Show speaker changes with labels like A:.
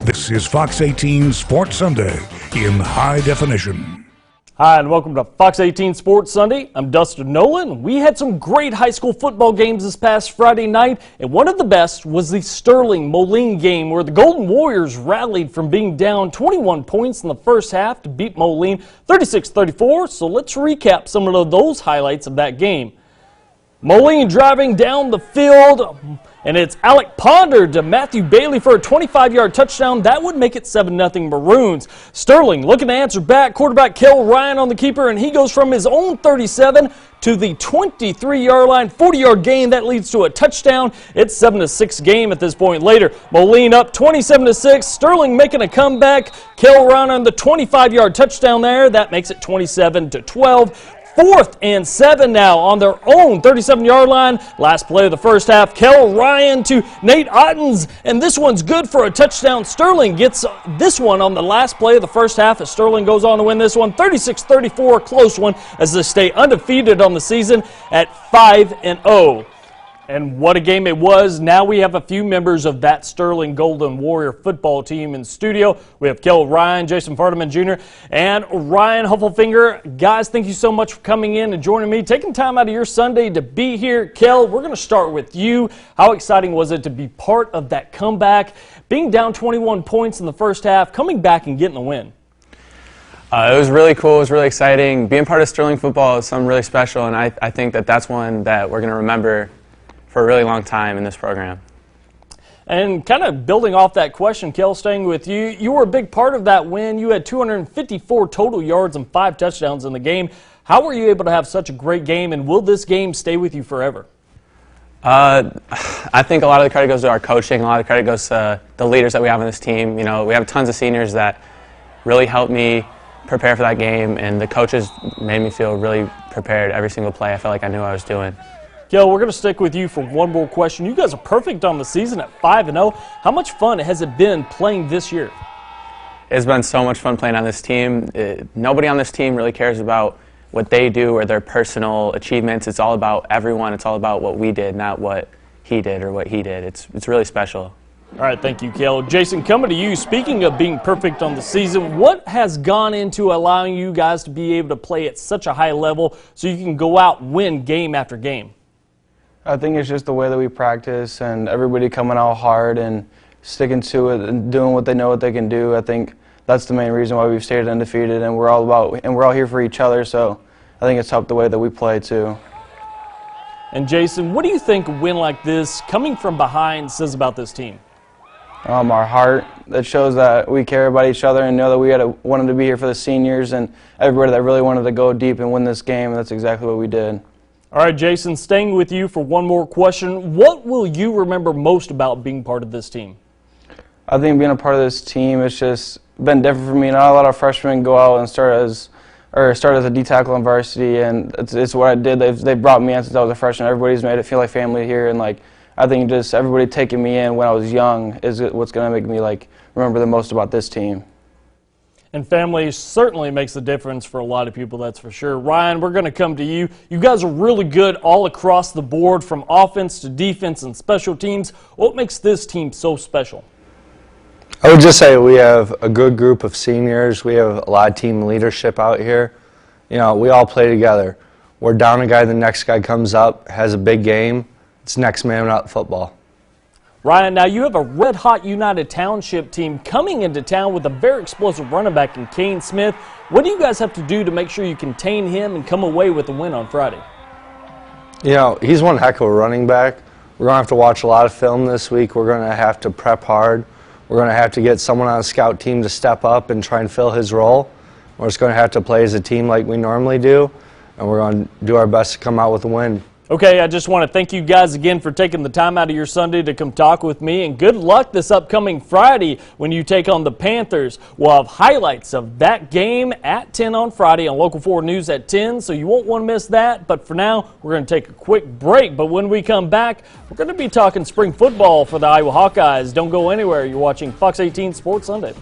A: This is Fox 18 Sports Sunday in high definition.
B: Hi, and welcome to Fox 18 Sports Sunday. I'm Dustin Nolan. We had some great high school football games this past Friday night, and one of the best was the Sterling-Moline game, where the Golden Warriors rallied from being down 21 points in the first half to beat Moline 36-34. So let's recap some of those highlights of that game. Moline driving down the field, and it's Alec Ponder to Matthew Bailey for a 25-yard touchdown. That would make it 7-0 Maroons. Sterling looking to answer back. Quarterback KAEL Ryan on the keeper, and he goes from his own 37 to the 23-yard line. 40-yard gain. That leads to a touchdown. It's 7-6 game at this point. Later, Moline up 27-6. Sterling making a comeback. KAEL Ryan on the 25-yard touchdown there. That makes it 27-12. 4th and 7 now on their own 37-yard line. Last play of the first half, KAEL Ryan to Nate Ottens, and this one's good for a touchdown. Sterling gets this one on the last play of the first half as Sterling goes on to win this one. 36-34, close one as they stay undefeated on the season at 5-0. And what a game it was. Now we have a few members of that Sterling Golden Warrior football team in studio. We have KAEL Ryan, Jason FARNHAM Jr., and Ryan HEFFELFINGER. Guys, thank you so much for coming in and joining me, taking time out of your Sunday to be here. KAEL, we're going to start with you. How exciting was it to be part of that comeback, being down 21 points in the first half, coming back and getting the win?
C: It was really cool. It was really exciting. Being part of Sterling football is something really special, and I think that's one that we're going to remember for a really long time in this program.
B: And kind of building off that question, KAEL, staying with you, you were a big part of that win. You had 254 total yards and 5 touchdowns in the game. How were you able to have such a great game, and will this game stay with you forever?
C: I think a lot of the credit goes to our coaching. A lot of the credit goes to the leaders that we have on this team. You know, we have tons of seniors that really helped me prepare for that game, and the coaches made me feel really prepared every single play. I felt like I knew what I was doing.
B: KAEL, we're going to stick with you for one more question. You guys are perfect on the season at 5-0. How much fun has it been playing this year?
C: It's been so much fun playing on this team. Nobody on this team really cares about what they do or their personal achievements. It's all about everyone. It's all about what we did, not what he did or what he did. It's really special.
B: All right, thank you, KAEL. Jason, coming to you, speaking of being perfect on the season, what has gone into allowing you guys to be able to play at such a high level so you can go out and win game after game?
D: I think it's just the way that we practice and everybody coming out hard and sticking to it and doing what they know what they can do. I think that's the main reason why we've stayed undefeated, and we're all here for each other. So I think it's helped the way that we play too.
B: And Jason, what do you think a win like this, coming from behind, says about this team?
D: Our heart. That shows that we care about each other and know that we wanted to be here for the seniors and everybody that really wanted to go deep and win this game. And that's exactly what we did.
B: All right, Jason, staying with you for one more question. What will you remember most about being part of this team?
D: I think being a part of this team, it's just been different for me. Not a lot of freshmen go out and start as a D tackle in varsity, and it's what I did. They brought me in since I was a freshman. Everybody's made it feel like family here, and I think just everybody taking me in when I was young is what's going to make me remember the most about this team.
B: And family certainly makes a difference for a lot of people, that's for sure. Ryan, we're going to come to you. You guys are really good all across the board, from offense to defense and special teams. What makes this team so special?
E: I would just say we have a good group of seniors. We have a lot of team leadership out here. You know, we all play together. We're down a guy, the next guy comes up, has a big game. It's next man up football.
B: Ryan, now you have a red-hot United Township team coming into town with a very explosive running back in Kane Smith. What do you guys have to do to make sure you contain him and come away with a win on Friday?
E: You know, he's one heck of a running back. We're going to have to watch a lot of film this week. We're going to have to prep hard. We're going to have to get someone on a scout team to step up and try and fill his role. We're just going to have to play as a team like we normally do, and we're going to do our best to come out with a win.
B: Okay, I just want to thank you guys again for taking the time out of your Sunday to come talk with me, and good luck this upcoming Friday when you take on the Panthers. We'll have highlights of that game at 10 on Friday on Local 4 News at 10, so you won't want to miss that. But for now, we're going to take a quick break. But when we come back, we're going to be talking spring football for the Iowa Hawkeyes. Don't go anywhere. You're watching Fox 18 Sports Sunday.